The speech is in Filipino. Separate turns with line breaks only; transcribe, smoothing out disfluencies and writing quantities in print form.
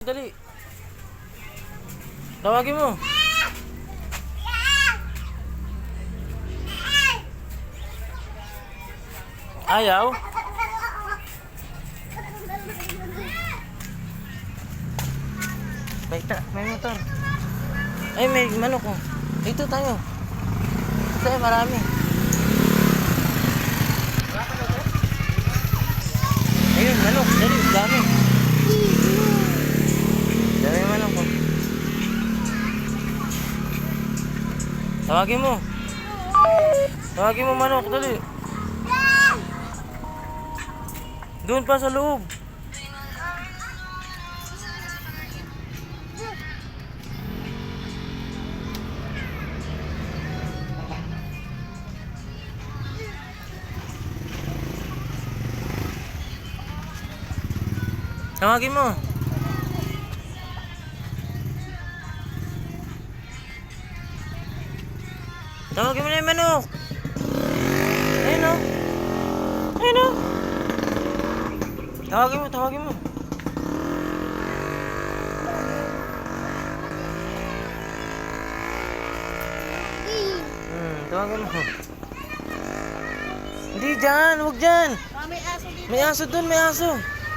dali. Tawagin mo. Ayaw? Baita, may motor. Ay, may manok ko. Ito tayo. Ito tayo, marami. Ayun, manok. Dali, dami. Dami manok ko. Tawagin mo. Tawagin mo manok, dali. Doon pa sa loob. Tawagin mo. Tawagin mo na yung manok. Ayun o. Ayun o. Tawagin mo, tawagin mo. Tawagin mo. Hindi dyan, huwag dyan.
May aso dito.
May aso dun, may aso.